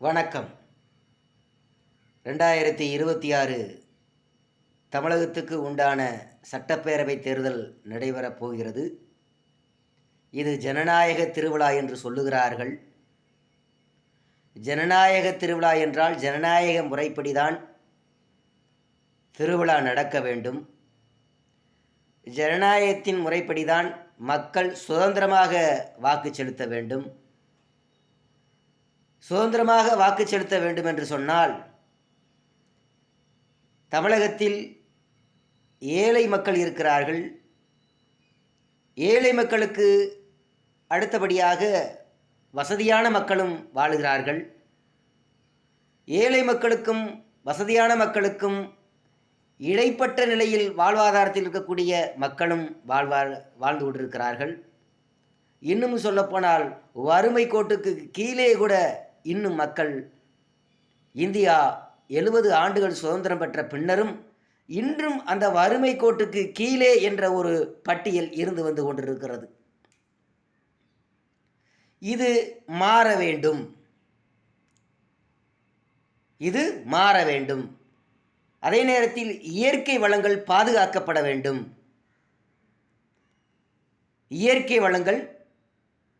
வணக்கம். 2026 தமிழகத்துக்கு உண்டான சட்டப்பேரவை தேர்தல் நடைபெறப் போகிறது. இது ஜனநாயக திருவிழா என்று சொல்லுகிறார்கள். ஜனநாயக திருவிழா என்றால் ஜனநாயக முறைப்படிதான் திருவிழா நடக்க வேண்டும். ஜனநாயகத்தின் முறைப்படிதான் மக்கள் சுதந்திரமாக வாக்கு செலுத்த வேண்டும். சுதந்திரமாக வாக்கு செலுத்த வேண்டும் என்று சொன்னால் தமிழகத்தில் ஏழை மக்கள் இருக்கிறார்கள். ஏழை மக்களுக்கு அடுத்தபடியாக வசதியான மக்களும் வாழுகிறார்கள். ஏழை மக்களுக்கும் வசதியான மக்களுக்கும் இடைப்பட்ட நிலையில் வாழ்வாதாரத்தில் இருக்கக்கூடிய மக்களும் வாழ்ந்து கொண்டிருக்கிறார்கள். இன்னும் சொல்லப்போனால் வறுமை கோட்டுக்கு கீழே கூட இன்னும் மக்கள் இந்தியா 70 ஆண்டுகள் சுதந்திரம் பெற்ற பின்னரும் இன்றும் அந்த வறுமை கோட்டுக்கு கீழே என்ற ஒரு பட்டியல் இருந்து வந்து கொண்டிருக்கிறது. இது மாற வேண்டும். இது மாற வேண்டும். அதே நேரத்தில் இயற்கை வளங்கள் பாதுகாக்கப்பட வேண்டும். இயற்கை வளங்கள்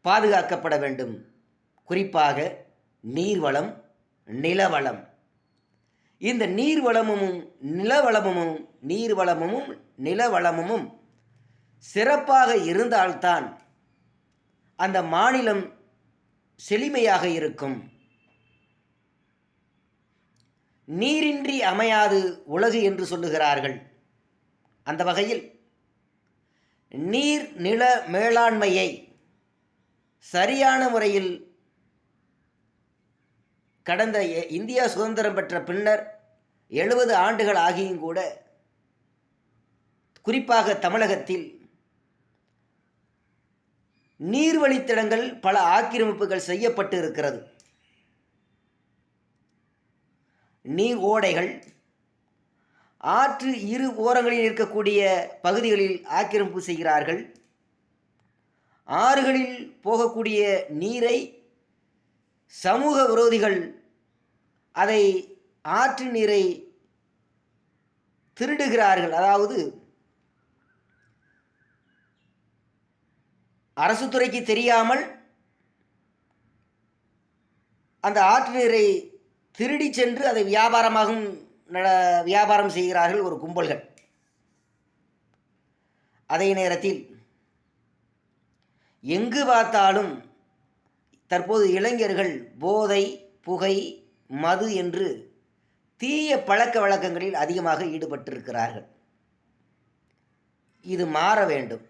பாதுகாக்கப்பட வேண்டும். குறிப்பாக நீர்வளம், நிலவளம். இந்த நீர்வளமும் நிலவளமும் சிறப்பாக இருந்தால்தான் அந்த மாநிலம் செழுமையாக இருக்கும். நீரின்றி அமையாது உலகு என்று சொல்லுகிறார்கள். அந்த வகையில் நீர் நில மேலாண்மையை சரியான முறையில் கடந்த இந்தியா சுதந்திரம் பெற்ற பின்னர் 70 ஆண்டுகள் ஆகியும் கூட குறிப்பாக தமிழகத்தில் நீர்வழித்தடங்கள் பல ஆக்கிரமிப்புகள் செய்யப்பட்டு இருக்கிறது. நீர் ஓடைகள் ஆற்று இரு ஓரங்களில் இருக்கக்கூடிய பகுதிகளில் ஆக்கிரமிப்பு செய்கிறார்கள். ஆறுகளில் போகக்கூடிய நீரை சமூக விரோதிகள் அதை ஆற்று நீரை திருடுகிறார்கள். அதாவது அரசு துறைக்கு தெரியாமல் அந்த ஆற்று நீரை திருடி சென்று அதை வியாபாரம் செய்கிறார்கள் ஒரு கும்பல்கள். அதே நேரத்தில் எங்கு பார்த்தாலும் தற்போது இளைஞர்கள் போதை, புகை, மது என்று தீய பழக்க வழக்கங்களில் அதிகமாக ஈடுபட்டிருக்கிறார்கள். இது மாற வேண்டும்.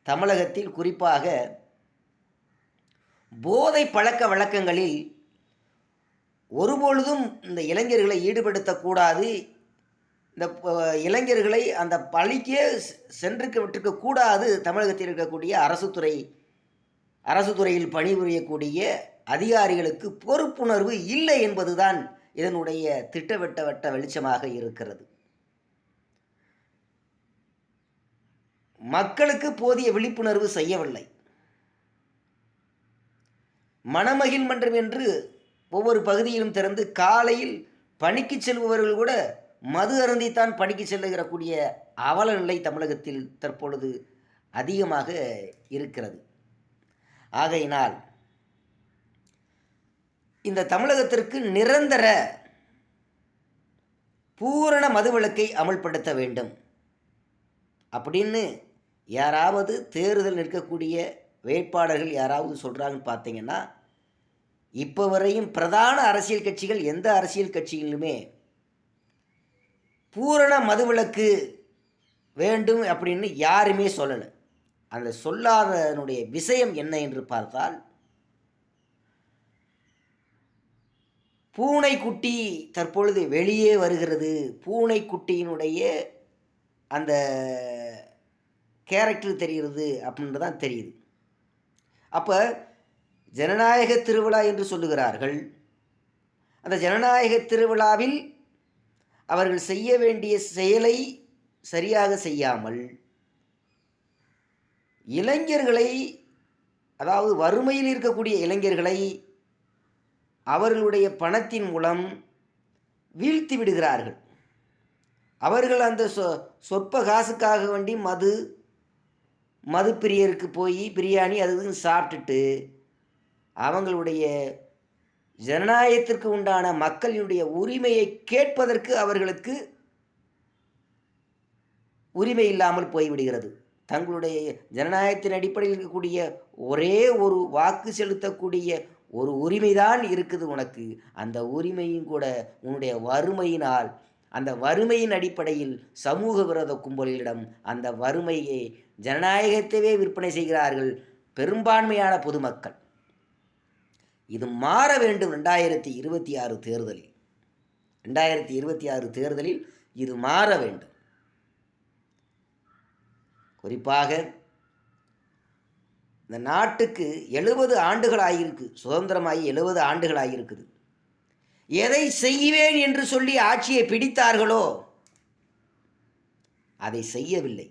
தமிழகத்தில் குறிப்பாக போதை பழக்க வழக்கங்களில் ஒருபொழுதும் இந்த இளைஞர்களை ஈடுபடுத்தக்கூடாது. இந்த இளைஞர்களை அந்த பழிக்கே சென்றுக்க விட்டுருக்க கூடாது. தமிழகத்தில் இருக்கக்கூடிய அரசு துறையில் பணிபுரியக்கூடிய அதிகாரிகளுக்கு பொறுப்புணர்வு இல்லை என்பதுதான் இதனுடைய திட்டவட்ட வெளிச்சமாக இருக்கிறது. மக்களுக்கு போதிய விழிப்புணர்வு செய்யவில்லை. மணமகிழ் மன்றம் என்று ஒவ்வொரு பகுதியிலும் திறந்து காலையில் பணிக்கு செல்பவர்கள் கூட மது அருந்தித்தான் பணிக்கு செல்லுகிறக்கூடிய அவல நிலை தமிழகத்தில் தற்பொழுது அதிகமாக இருக்கிறது. ஆகையினால் இந்த தமிழகத்திற்கு நிரந்தர பூரண மதுவிலக்கை அமல்படுத்த வேண்டும் அப்படின்னு யாராவது தேர்தல் நிற்கக்கூடிய வேட்பாளர்கள் யாராவது சொல்கிறாங்கன்னு பார்த்தீங்கன்னா, இப்போ வரையும் பிரதான அரசியல் கட்சிகள் எந்த அரசியல் கட்சியிலுமே பூரண மதுவிலக்கு வேண்டும் அப்படின்னு யாருமே சொல்லலை. அந்த சொல்லாதனுடைய விஷயம் என்ன என்று பார்த்தால், பூனைக்குட்டி தற்பொழுது வெளியே வருகிறது. பூனைக்குட்டியினுடைய அந்த கேரக்டர் தெரிகிறது அப்படின்றது தான் தெரியுது. அப்போ ஜனநாயக திருவிழா என்று சொல்லுகிறார்கள். அந்த ஜனநாயக திருவிழாவில் அவர்கள் செய்ய வேண்டிய செயலை சரியாக செய்யாமல் இளைஞர்களை, அதாவது வறுமையில் இருக்கக்கூடிய இளைஞர்களை அவர்களுடைய பணத்தின் மூலம் வீழ்த்தி விடுகிறார்கள். அவர்கள் அந்த சொற்ப காசுக்காக வேண்டி மது பிரியருக்கு போய் பிரியாணி அது இதுன்னு சாப்பிட்டுட்டு அவங்களுடைய ஜனநாயகத்திற்கு உண்டான மக்களினுடைய உரிமையை கேட்பதற்கு அவர்களுக்கு உரிமை இல்லாமல் போய்விடுகிறது. தங்களுடைய ஜனநாயகத்தின் அடிப்படையில் இருக்கக்கூடிய ஒரே ஒரு வாக்கு செலுத்தக்கூடிய ஒரு உரிமைதான் இருக்குது உனக்கு. அந்த உரிமையும் கூட உன்னுடைய வறுமையினால், அந்த வறுமையின் அடிப்படையில் சமூக விரோத கும்பலிடம் அந்த வறுமையை ஜனநாயகத்தையே விற்பனை செய்கிறார்கள் பெரும்பான்மையான பொதுமக்கள். இது மாற வேண்டும். 2026 தேர்தலில் இது மாற வேண்டும். குறிப்பாக இந்த நாட்டுக்கு 70 ஆண்டுகள் ஆகியிருக்கு, சுதந்திரமாகி 70 ஆண்டுகள் ஆகியிருக்குது. எதை செய்வேன் என்று சொல்லி ஆட்சியை பிடித்தார்களோ அதை செய்யவில்லை.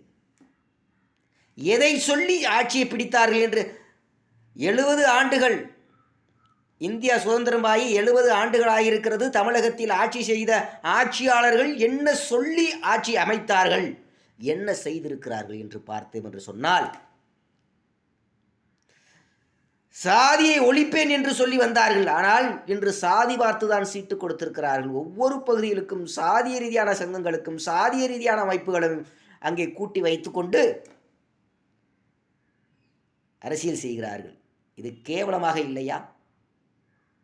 எதை சொல்லி ஆட்சியை பிடித்தார்கள் என்று 70 ஆண்டுகள், இந்தியா சுதந்திரமாகி 70 ஆண்டுகள் ஆகியிருக்கிறது. தமிழகத்தில் ஆட்சி செய்த ஆட்சியாளர்கள் என்ன சொல்லி ஆட்சி அமைத்தார்கள், என்ன செய்திருக்கிறார்கள் என்று பார்த்தோம் என்று சொன்னால், சாதியை ஒழிப்பேன் என்று சொல்லி வந்தார்கள். ஆனால் இன்று சாதி பார்த்துதான் சீட்டு கொடுத்திருக்கிறார்கள். ஒவ்வொரு பகுதிகளுக்கும் சாதிய ரீதியான சங்கங்களுக்கும் சாதிய ரீதியான அமைப்புகளும் அங்கே கூட்டி வைத்துக்கொண்டு அரசியல் செய்கிறார்கள். இது கேவலமாக இல்லையா?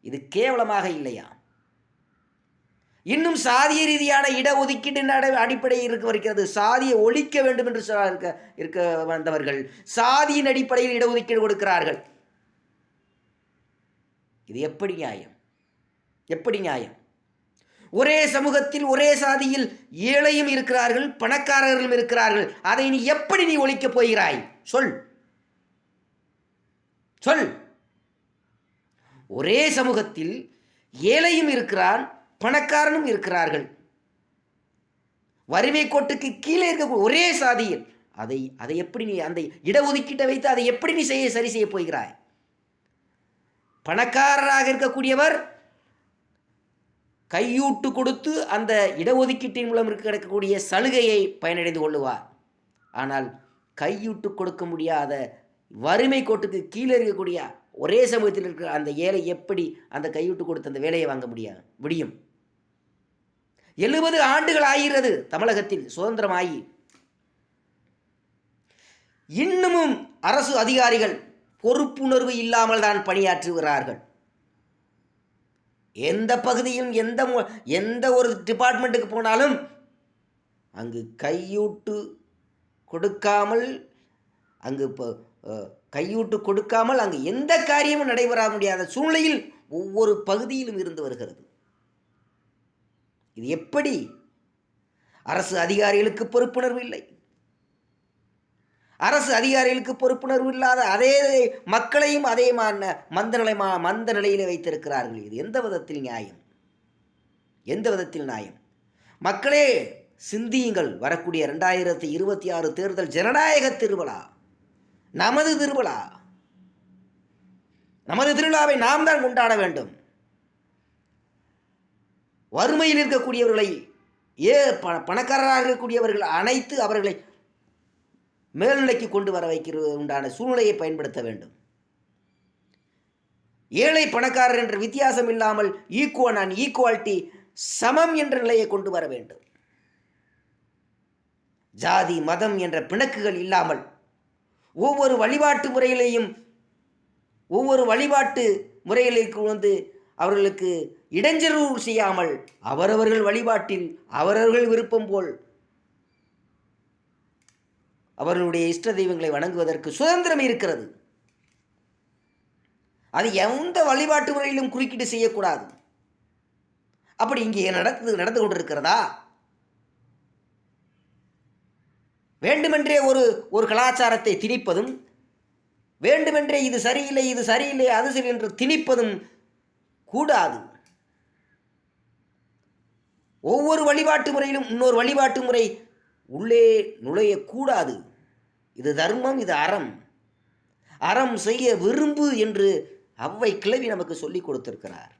இது கேவலமாக இல்லையா? இன்னும் சாதிய ரீதியான இடஒதுக்கீடு அடிப்படையில் இருக்க வருகிறது. சாதியை ஒழிக்க வேண்டும் என்று இருக்க வந்தவர்கள் சாதியின் அடிப்படையில் இடஒதுக்கீடு கொடுக்கிறார்கள். இது எப்படி நியாயம்? எப்படி நியாயம்? ஒரே சமூகத்தில் ஒரே சாதியில் ஏழையும் இருக்கிறார்கள், பணக்காரர்களும் இருக்கிறார்கள். அதை நீ எப்படி ஒழிக்கப் போகிறாய்? சொல். ஒரே சமூகத்தில் ஏழையும் இருக்கிறான், பணக்காரனும் இருக்கிறார்கள். வறுமை கோட்டுக்கு கீழே இருக்க ஒரே சாதியில் அதை எப்படி நீ அந்த இடஒதுக்கீட்டை வைத்து அதை எப்படி நீ சரி செய்ய போகிறாய்? பணக்காரராக இருக்கக்கூடியவர் கையூட்டு கொடுத்து அந்த இடஒதுக்கீட்டின் மூலம் கிடைக்கக்கூடிய சலுகையை பயனடைந்து கொள்ளுவார். ஆனால் கையூட்டு கொடுக்க முடியாத வறுமை கோட்டுக்கு கீழே இருக்கக்கூடிய ஒரே சமூகத்தில் இருக்கிற அந்த ஏழை எப்படி அந்த கையூட்டு கொடுத்து அந்த வேலையை வாங்க முடியும்? 70 ஆண்டுகள் ஆகிறது தமிழகத்தில் சுதந்திரமாகி. இன்னமும் அரசு அதிகாரிகள் பொறுப்புணர்வு இல்லாமல் தான் பணியாற்றுகிறார்கள். எந்த பகுதியும் எந்த ஒரு டிபார்ட்மெண்ட்டுக்கு போனாலும் அங்கு கையூட்டு கொடுக்காமல் அங்கு எந்த காரியமும் நடைபெற முடியாத சூழ்நிலையில் ஒவ்வொரு பகுதியிலும் இருந்து வருகிறது. இது எப்படி? அரசு அதிகாரிகளுக்கு பொறுப்புணர்வு இல்லை. அரசு அதிகாரிகளுக்கு பொறுப்புணர்வு இல்லாத அதே மக்களையும் அதே மந்த நிலையிலே வைத்திருக்கிறார்கள். இது எந்த விதத்தில் நியாயம்? எந்த விதத்தில் நியாயம்? மக்களே சிந்தியுங்கள். வரக்கூடிய 2026 தேர்தல் ஜனநாயக திருவிழா, நமது திருவிழா. நமது திருவிழாவை நாம் தான் கொண்டாட வேண்டும். வறுமையில் இருக்கக்கூடியவர்களை பணக்காரராக இருக்கக்கூடியவர்கள் அனைத்து அவர்களை மேல்நிலைக்கு கொண்டு வர வைக்கிறது உண்டான சூழ்நிலையை பயன்படுத்த வேண்டும். ஏழை பணக்காரர் என்ற வித்தியாசம் இல்லாமல் ஈக்குவாலிட்டி சமம் என்ற நிலையை கொண்டு வர வேண்டும். ஜாதி மதம் என்ற பிணக்குகள் இல்லாமல் ஒவ்வொரு வழிபாட்டு முறைகளுக்கு அவர்களுக்கு இடைஞ்சல் செய்யாமல் அவரவர்கள் வழிபாட்டில் அவரவர்கள் விருப்பம் போல் அவர்களுடைய இஷ்ட தெய்வங்களை வணங்குவதற்கு சுதந்திரம் இருக்கிறது. அது எந்த வழிபாட்டு முறையிலும் குறுக்கீடு செய்யக்கூடாது. அப்படி இங்கே நடந்து கொண்டிருக்கிறதா? வேண்டுமென்றே ஒரு கலாச்சாரத்தை திணிப்பதும், வேண்டுமென்றே இது சரியில்லை அது சரி என்று திணிப்பதும் கூடாது. ஒவ்வொரு வழிபாட்டு முறையிலும் இன்னொரு வழிபாட்டு முறை உள்ளே நுழையக்கூடாது. இது தர்மம், இது அறம் செய்ய விரும்பு என்று அவ்வை கிழவி நமக்கு சொல்லிக் கொடுத்திருக்கிறார்.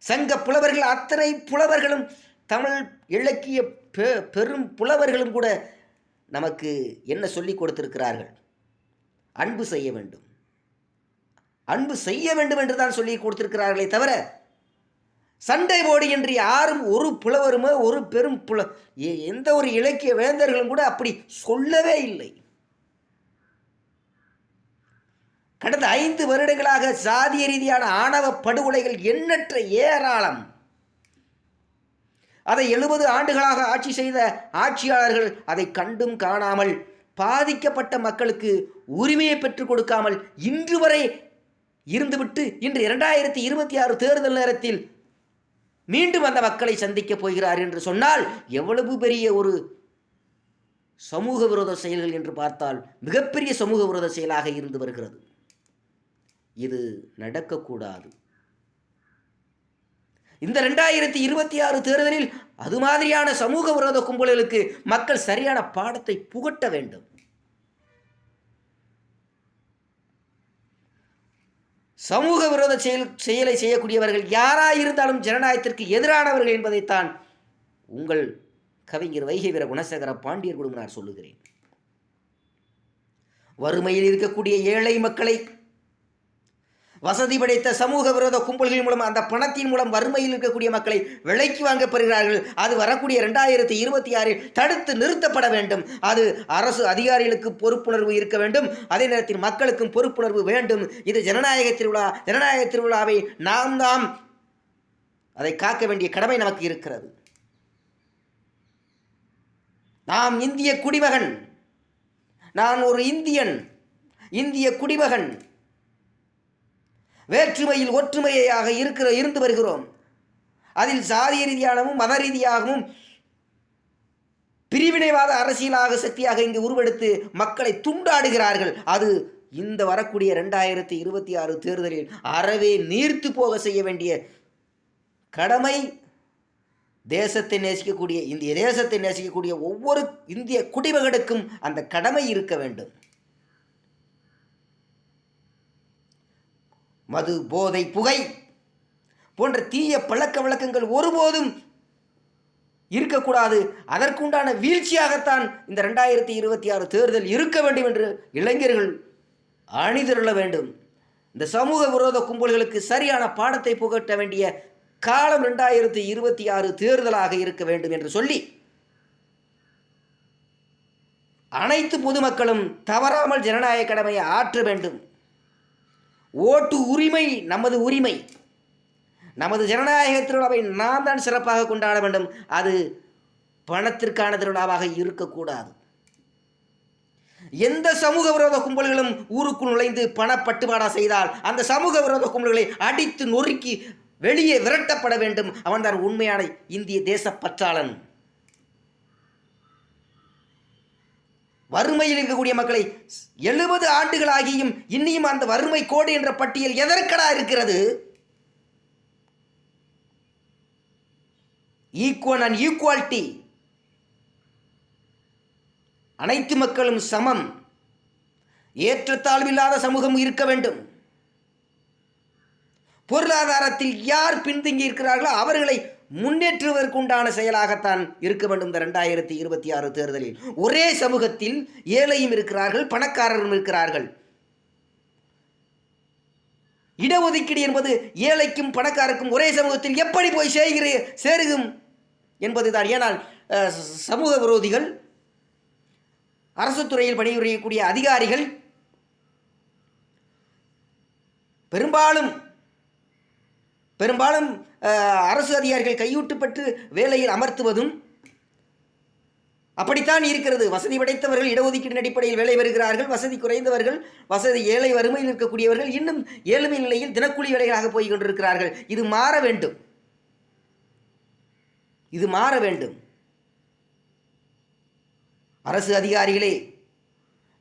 சங்க புலவர்கள் அத்தனை புலவர்களும் தமிழ் இலக்கிய பெரும் புலவர்களும் கூட நமக்கு என்ன சொல்லிக் கொடுத்திருக்கிறார்கள்? அன்பு செய்ய வேண்டும், அன்பு செய்ய வேண்டும் என்று தான் சொல்லி கொடுத்திருக்கிறார்களே தவிர சண்டை போடு என்று யாரும் ஒரு புலவருமோ ஒரு பெரும் எந்த ஒரு இலக்கிய வேந்தர்களும் கூட அப்படி சொல்லவே இல்லை. கடந்த 5 வருடங்களாக சாதிய ரீதியான ஆணவ படுகொலைகள் எண்ணற்ற ஏராளம். அதை 70 ஆண்டுகளாக ஆட்சி செய்த ஆட்சியாளர்கள் அதை கண்டும் காணாமல் பாதிக்கப்பட்ட மக்களுக்கு உரிமையை பெற்றுக் கொடுக்காமல் இன்று வரை இருந்துவிட்டு இன்று 2026 தேர்தல் நேரத்தில் மீண்டும் அந்த மக்களை சந்திக்கப் போகிறார் என்று சொன்னால் எவ்வளவு பெரிய ஒரு சமூக விரோத செயல்கள் என்று பார்த்தால் மிகப்பெரிய சமூக விரோத செயலாக இருந்து வருகிறது. இது நடக்கக்கூடாது. இந்த 2026 தேர்தலில் அது மாதிரியான சமூக விரோத கும்பல்களுக்கு மக்கள் சரியான பாடத்தை புகட்ட வேண்டும். சமூக விரோத செயலை செய்யக்கூடியவர்கள் யாராயிருந்தாலும் ஜனநாயகத்திற்கு எதிரானவர்கள் என்பதைத்தான் உங்கள் கவிஞர் வைகை வீர குணசேகர பாண்டியர் குடும்பனார் சொல்லுகிறேன். வறுமையில் இருக்கக்கூடிய ஏழை மக்களை வசதி படைத்த சமூக விரோத கும்பல்கள் மூலம் அந்த பணத்தின் மூலம் வறுமையில் இருக்கக்கூடிய மக்களை விலைக்கு வாங்கப்படுகிறார்கள். அது வரக்கூடிய 2026 தடுத்து நிறுத்தப்பட வேண்டும். அது அரசு அதிகாரிகளுக்கு பொறுப்புணர்வு இருக்க வேண்டும். அதே நேரத்தில் மக்களுக்கும் பொறுப்புணர்வு வேண்டும். இது ஜனநாயக திருவிழா. ஜனநாயக திருவிழாவை நாம் அதை காக்க வேண்டிய கடமை நமக்கு இருக்கிறது. நாம் இந்திய குடிமகன், நான் ஒரு இந்தியன், இந்திய குடிமகன். வேற்றுமையில் ஒற்றுமையாக இருந்து வருகிறோம். அதில் சாதிய ரீதியாகவும் மத ரீதியாகவும் பிரிவினைவாத அரசியலாக சக்தியாக இங்கு உருவெடுத்து மக்களை துண்டாடுகிறார்கள். அது இந்த வரக்கூடிய 2026 தேர்தலில் அறவே நீர்த்து போக செய்ய வேண்டிய கடமை தேசத்தை நேசிக்கக்கூடிய இந்திய தேசத்தை நேசிக்கக்கூடிய ஒவ்வொரு இந்திய குடிமகனுக்கும் அந்த கடமை இருக்க வேண்டும். மது, போதை, புகை போன்ற தீய பழக்க வழக்கங்கள் ஒருபோதும் இருக்கக்கூடாது. அதற்குண்டான வீழ்ச்சியாகத்தான் இந்த 2026 தேர்தல் இருக்க வேண்டும் என்று இளைஞர்கள் அணிதிரள வேண்டும். இந்த சமூக விரோத கும்பல்களுக்கு சரியான பாடத்தை புகட்ட வேண்டிய காலம் 2026 தேர்தலாக இருக்க வேண்டும் என்று சொல்லி அனைத்து பொதுமக்களும் தவறாமல் ஜனநாயக கடமையை ஆற்ற வேண்டும். ஓட்டு உரிமை நமது உரிமை. நமது ஜனநாயக திருவிழாவை நாம் தான் சிறப்பாக கொண்டாட வேண்டும். அது பணத்திற்கான திருவிழாவாக இருக்கக்கூடாது. எந்த சமூக விரோத கும்பல்களும் ஊருக்குள் நுழைந்து பணப்பட்டுவாடா செய்தால் அந்த சமூக விரோத கும்பல்களை அடித்து நொறுக்கி வெளியே விரட்டப்பட வேண்டும். அவன்தான் உண்மையான இந்திய தேசப்பற்றாளன். வறுமையில் இருக்கக்கூடிய மக்களை 70 ஆண்டுகளாகியும் இன்னும் அந்த வறுமை கோடு என்ற பட்டியல் எதற்கடா இருக்கிறது? ஈக்குவல் அண்ட் ஈக்குவாலிட்டி, அனைத்து மக்களும் சமம், ஏற்றத்தாழ்வில்லாத சமூகம் இருக்க வேண்டும். பொருளாதாரத்தில் யார் பின்தங்கி இருக்கிறார்களோ அவர்களை முன்னேற்றுவதற்குண்டான செயலாகத்தான் இருக்க வேண்டும். இந்த 2026 தேர்தலில் ஒரே சமூகத்தில் ஏழையும் இருக்கிறார்கள், பணக்காரரும் இருக்கிறார்கள். இடஒதுக்கீடு என்பது ஏழைக்கும் பணக்காரருக்கும் ஒரே சமூகத்தில் எப்படி போய் சேருகும் என்பதுதான். ஏனால் சமூக விரோதிகள், அரசு துறையில் பணிபுரியக்கூடிய அதிகாரிகள் பெரும்பாலும் அரசு அதிகாரிகள் கையூட்டு பெற்று வேலையில் அமர்த்துவதும் அப்படித்தான் இருக்கிறது. வசதி படைத்தவர்கள் இடஒதுக்கீட்டின் அடிப்படையில் வேலை பெறுகிறார்கள். வசதி குறைந்தவர்கள், ஏழை வறுமையில் இருக்கக்கூடியவர்கள் இன்னும் ஏழ்மை நிலையில் தினக்கூலி வேலைகளாக போய் கொண்டிருக்கிறார்கள். இது மாற வேண்டும். இது மாற வேண்டும். அரசு அதிகாரிகளே,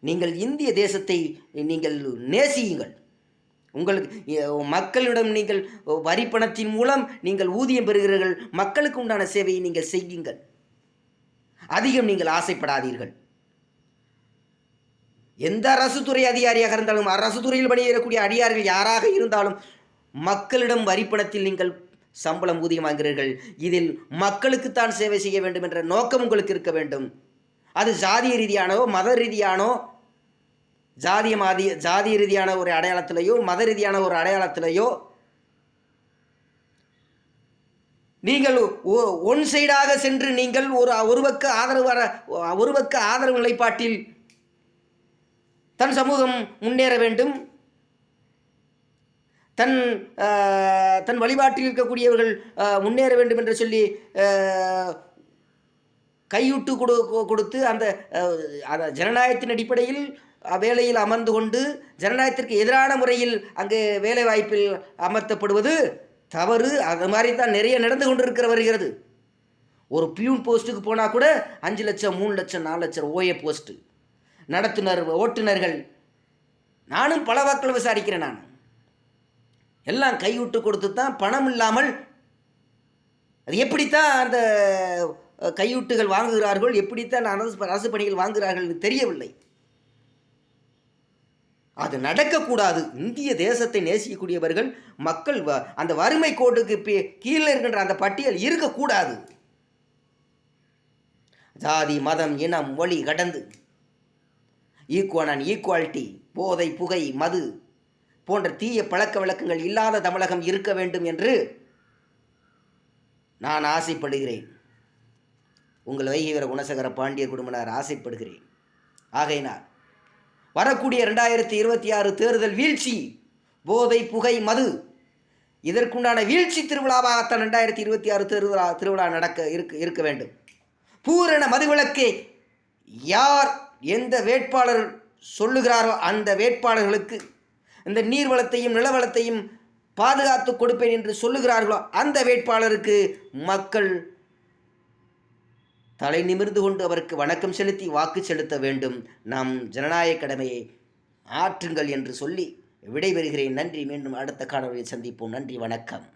நீங்கள் இந்திய தேசத்தை நீங்கள் நேசியுங்கள். உங்களுக்கு மக்களிடம் நீங்கள் வரி பணத்தின் மூலம் நீங்கள் ஊதியம் பெறுகிறீர்கள். மக்களுக்கு உண்டான சேவையை நீங்கள் செய்யுங்கள். அதிகம் நீங்கள் ஆசைப்படாதீர்கள். எந்த அரசு துறை அதிகாரியாக இருந்தாலும், அரசு துறையில் பணியேறக்கூடிய அதிகாரிகள் யாராக இருந்தாலும் மக்களிடம் வரி பணத்தில் நீங்கள் சம்பளம் ஊதியம் வாங்குகிறீர்கள். இதில் மக்களுக்குத்தான் சேவை செய்ய வேண்டும் என்ற நோக்கம் உங்களுக்கு இருக்க வேண்டும். அது ஜாதிய ரீதியானோ மத ரீதியானோ ஜாதிய ரீதியான ஒரு அடையாளத்திலேயோ மத ரீதியான ஒரு அடையாளத்திலேயோ நீங்கள் ஒன் சைடாக சென்று நீங்கள் ஒருவருக்கு ஆதரவு நிலைப்பாட்டில் தன் சமூகம் முன்னேற வேண்டும், தன் வழிபாட்டில் இருக்கக்கூடியவர்கள் முன்னேற வேண்டும் என்று சொல்லி கையூட்டு கொடுத்து அந்த ஜனநாயகத்தின் அடிப்படையில் வேலையில் அமர்ந்து கொண்டு ஜனநாயகத்திற்கு எதிரான முறையில் அங்கே வேலை வாய்ப்பில் அமர்த்தப்படுவது தவறு. அது மாதிரி தான் நிறைய நடந்து கொண்டு வருகிறது. ஒரு பியூன் போஸ்ட்டுக்கு போனால் கூட 5 லட்சம் 3 லட்சம் 4 லட்சம் ஓஏ போஸ்ட்டு, ஓட்டுநர்கள். நானும் பல வாக்கள் விசாரிக்கிறேன். நான் எல்லாம் கைவிட்டு கொடுத்து தான் பணம் இல்லாமல் அது எப்படித்தான் அந்த கையூட்டுகள் வாங்குகிறார்கள், எப்படித்தான் அரசு பணிகள் வாங்குகிறார்கள் தெரியவில்லை. அது நடக்கக்கூடாது. இந்திய தேசத்தை நேசிக்கக்கூடியவர்கள் மக்கள் அந்த வறுமை கோட்டுக்கு கீழே இருக்கின்ற அந்த பட்டியல் இருக்கக்கூடாது. ஜாதி மதம் இனம் மொழி கடந்து ஈக்குவாலிட்டி, போதை புகை மது போன்ற தீய பழக்க வழக்கங்கள் இல்லாத தமிழகம் இருக்க வேண்டும் என்று நான் ஆசைப்படுகிறேன். உங்கள் வைகீவர குணசேகர பாண்டியர் குடும்பனார் ஆசைப்படுகிறேன். ஆகையினால் வரக்கூடிய 2026 தேர்தல் வீழ்ச்சி, போதை புகை மது இதற்குண்டான வீழ்ச்சி திருவிழாவாகத்தான் 2026 திருவிழா இருக்க வேண்டும். பூரண மதுவிலக்கை யார் எந்த வேட்பாளர் சொல்லுகிறாரோ அந்த வேட்பாளர்களுக்கு இந்த நீர்வளத்தையும் நிலவளத்தையும் பாதுகாத்து கொடுப்பேன் என்று சொல்லுகிறார்களோ அந்த வேட்பாளருக்கு மக்கள் தலை நிமிர்ந்து கொண்டு அவருக்கு வணக்கம் செலுத்தி வாக்கு செலுத்த வேண்டும். நம் ஜனநாயக கடமையை ஆற்றுங்கள் என்று சொல்லி விடைபெறுகிறேன். நன்றி. மீண்டும் அடுத்த காணொலியில் சந்திப்போம். நன்றி, வணக்கம்.